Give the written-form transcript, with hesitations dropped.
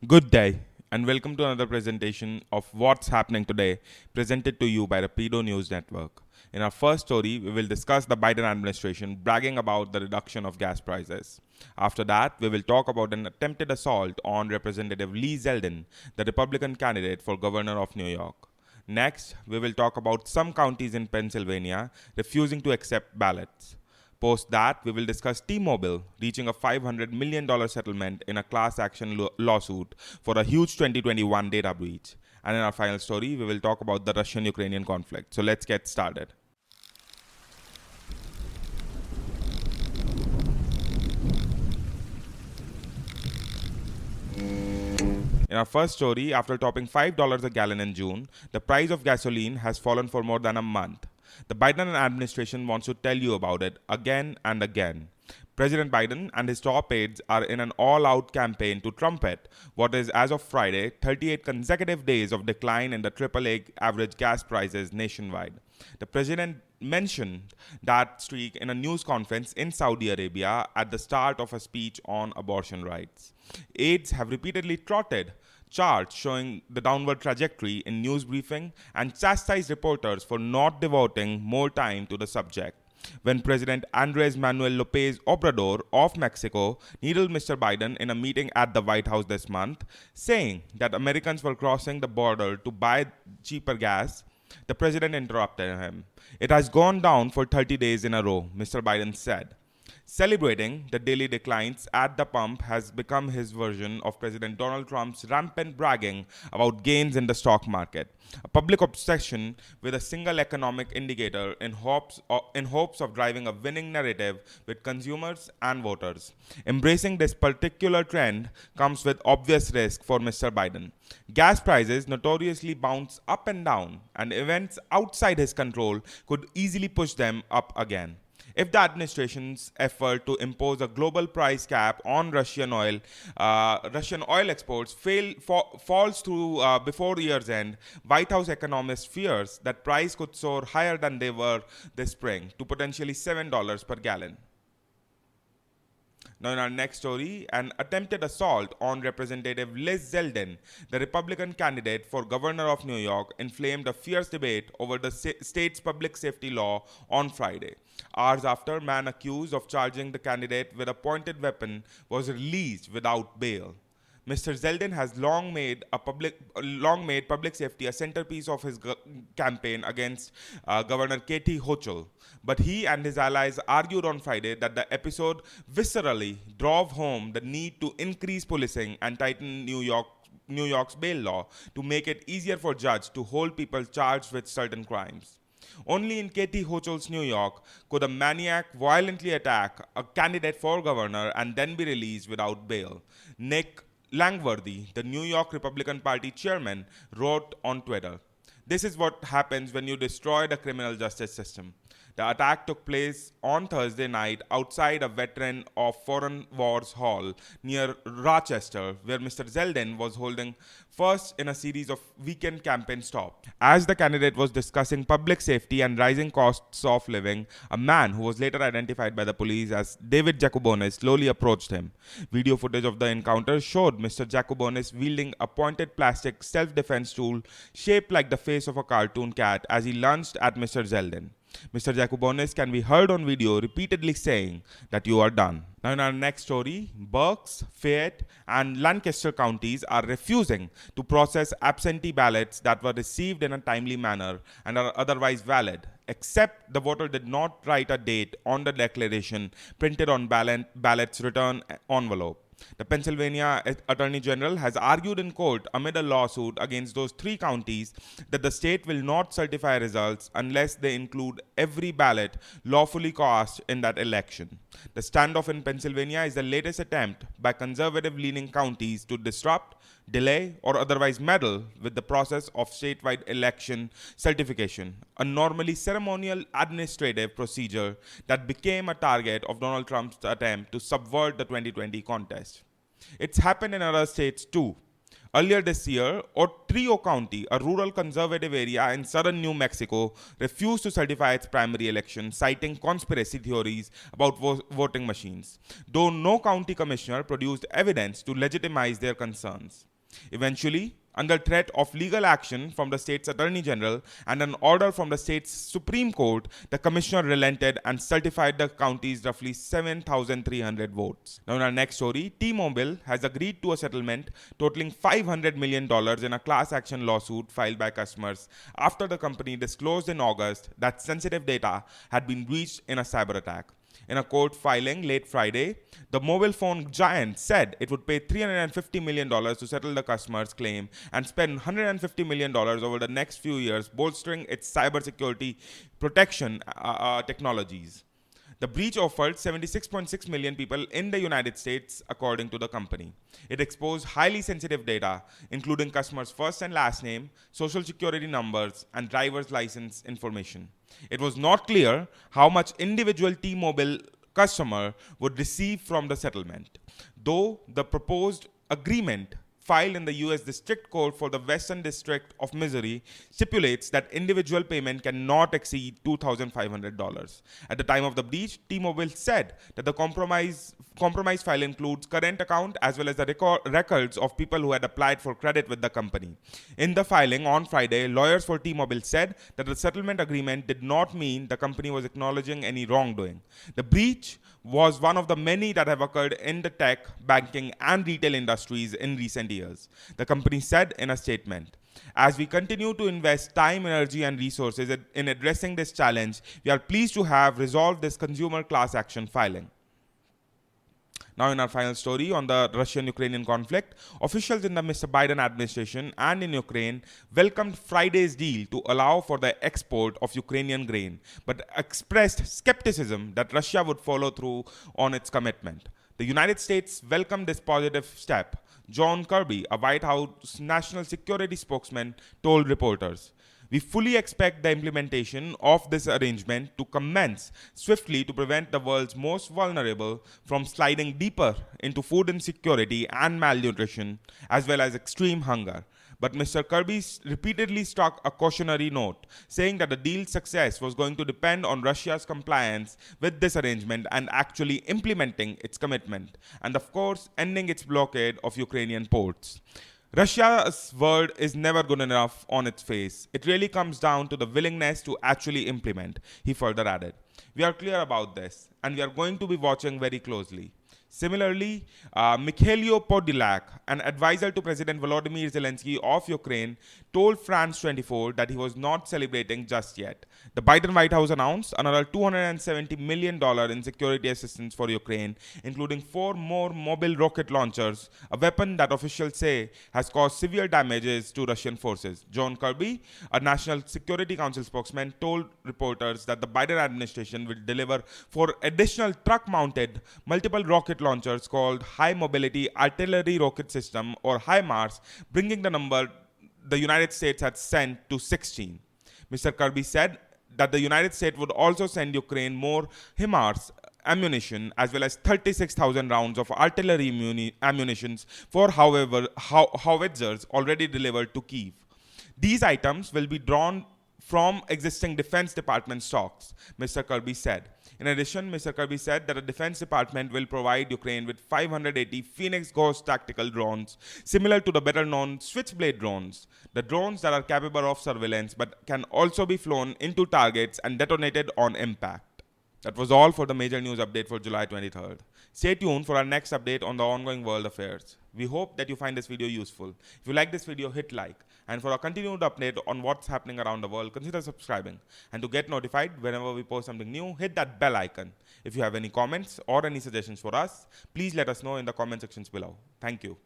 Good day, and welcome to another presentation of What's Happening Today, presented to you by Rapido News Network. In our first story, we will discuss the Biden administration bragging about the reduction of gas prices. After that, we will talk about an attempted assault on Representative Lee Zeldin, the Republican candidate for governor of New York. Next, we will talk about some counties in Pennsylvania refusing to accept ballots. Post that, we will discuss T-Mobile reaching a $500 million settlement in a class action lawsuit for a huge 2021 data breach. And in our final story, we will talk about the Russian-Ukrainian conflict. So let's get started. In our first story, after topping $5 a gallon in June, the price of gasoline has fallen for more than a month. The Biden administration wants to tell you about it again and again. President Biden and his top aides are in an all-out campaign to trumpet what is, as of Friday, 38 consecutive days of decline in the AAA average gas prices nationwide. The president mentioned that streak in a news conference in Saudi Arabia at the start of a speech on abortion rights. Aides have repeatedly trotted charts showing the downward trajectory in news briefing and chastised reporters for not devoting more time to the subject. When President Andres Manuel Lopez Obrador of Mexico needled Mr. Biden in a meeting at the White House this month, saying that Americans were crossing the border to buy cheaper gas, the president interrupted him. It has gone down for 30 days in a row, Mr. Biden said. Celebrating the daily declines at the pump has become his version of President Donald Trump's rampant bragging about gains in the stock market, a public obsession with a single economic indicator in hopes of driving a winning narrative with consumers and voters. Embracing this particular trend comes with obvious risk for Mr. Biden. Gas prices notoriously bounce up and down, and events outside his control could easily push them up again. If the administration's effort to impose a global price cap on Russian oil exports falls through before year's end, White House economists fears that price could soar higher than they were this spring to potentially $7 per gallon. Now, in our next story, an attempted assault on Representative Lee Zeldin, the Republican candidate for governor of New York, inflamed a fierce debate over the state's public safety law on Friday. Hours after, man accused of charging the candidate with a pointed weapon was released without bail. Mr. Zeldin has long made public safety a centerpiece of his campaign against Governor Katie Hochul. But he and his allies argued on Friday that the episode viscerally drove home the need to increase policing and tighten New York's bail law to make it easier for judges to hold people charged with certain crimes. Only in Katie Hochul's New York could a maniac violently attack a candidate for governor and then be released without bail. Nick Langworthy, the New York Republican Party chairman, wrote on Twitter, "This is what happens when you destroy the criminal justice system." The attack took place on Thursday night outside a veteran of foreign wars hall near Rochester, where Mr. Zeldin was holding first in a series of weekend campaign stops. As the candidate was discussing public safety and rising costs of living, a man who was later identified by the police as David Jacobonis slowly approached him. Video footage of the encounter showed Mr. Jacobonis wielding a pointed plastic self-defense tool shaped like the face of a cartoon cat as he lunged at Mr. Zeldin. Mr. Jacobonis can be heard on video repeatedly saying that you are done. Now, in our next story, Berks, Fayette, and Lancaster counties are refusing to process absentee ballots that were received in a timely manner and are otherwise valid, except the voter did not write a date on the declaration printed on ballot's return envelope. The Pennsylvania Attorney General has argued in court amid a lawsuit against those three counties that the state will not certify results unless they include every ballot lawfully cast in that election. The standoff in Pennsylvania is the latest attempt by conservative-leaning counties to disrupt, delay, or otherwise meddle with the process of statewide election certification, a normally ceremonial administrative procedure that became a target of Donald Trump's attempt to subvert the 2020 contest. It's happened in other states too. Earlier this year, Otrio County, a rural conservative area in southern New Mexico, refused to certify its primary election, citing conspiracy theories about voting machines, though no county commissioner produced evidence to legitimize their concerns. Eventually, under threat of legal action from the state's attorney general and an order from the state's Supreme Court, the commissioner relented and certified the county's roughly 7,300 votes. Now, in our next story, T-Mobile has agreed to a settlement totaling $500 million in a class action lawsuit filed by customers after the company disclosed in August that sensitive data had been breached in a cyber attack. In a court filing late Friday, the mobile phone giant said it would pay $350 million to settle the customer's claim and spend $150 million over the next few years bolstering its cybersecurity protection technologies. The breach offered 76.6 million people in the United States, according to the company. It exposed highly sensitive data, including customers' first and last name, social security numbers, and driver's license information. It was not clear how much individual T-Mobile customer would receive from the settlement, though the proposed agreement filed in the U.S. District Court for the Western District of Missouri stipulates that individual payment cannot exceed $2,500. At the time of the breach, T-Mobile said that the compromise file includes current account as well as the records of people who had applied for credit with the company. In the filing on Friday, lawyers for T-Mobile said that the settlement agreement did not mean the company was acknowledging any wrongdoing. The breach was one of the many that have occurred in the tech, banking, and retail industries in recent years, the company said in a statement. As we continue to invest time, energy, and resources in addressing this challenge, we are pleased to have resolved this consumer class action filing. Now, in our final story on the Russian-Ukrainian conflict, officials in the Mr. Biden administration and in Ukraine welcomed Friday's deal to allow for the export of Ukrainian grain, but expressed skepticism that Russia would follow through on its commitment. The United States welcomed this positive step. John Kirby, a White House national security spokesman, told reporters, "We fully expect the implementation of this arrangement to commence swiftly to prevent the world's most vulnerable from sliding deeper into food insecurity and malnutrition, as well as extreme hunger." But Mr. Kirby repeatedly struck a cautionary note, saying that the deal's success was going to depend on Russia's compliance with this arrangement and actually implementing its commitment, and of course, ending its blockade of Ukrainian ports. Russia's word is never good enough on its face. It really comes down to the willingness to actually implement, he further added. We are clear about this, and we are going to be watching very closely. Similarly, Mikhailo Podolyak, an advisor to President Volodymyr Zelensky of Ukraine, told France 24 that he was not celebrating just yet. The Biden White House announced another $270 million in security assistance for Ukraine, including 4 more mobile rocket launchers, a weapon that officials say has caused severe damages to Russian forces. John Kirby, a National Security Council spokesman, told reporters that the Biden administration will deliver 4 additional truck-mounted multiple rocket launchers called High Mobility Artillery Rocket System, or HIMARS, bringing the number the United States had sent to 16. Mr. Kirby said that the United States would also send Ukraine more HIMARS ammunition as well as 36,000 rounds of artillery ammunitions for howitzers already delivered to Kyiv. These items will be drawn from existing Defense Department stocks, Mr. Kirby said. In addition, Mr. Kirby said that the Defense Department will provide Ukraine with 580 Phoenix Ghost tactical drones, similar to the better-known Switchblade drones, the drones that are capable of surveillance but can also be flown into targets and detonated on impact. That was all for the major news update for July 23rd. Stay tuned for our next update on the ongoing world affairs. We hope that you find this video useful. If you like this video, hit like. And for a continued update on what's happening around the world, consider subscribing. And to get notified whenever we post something new, hit that bell icon. If you have any comments or any suggestions for us, please let us know in the comment sections below. Thank you.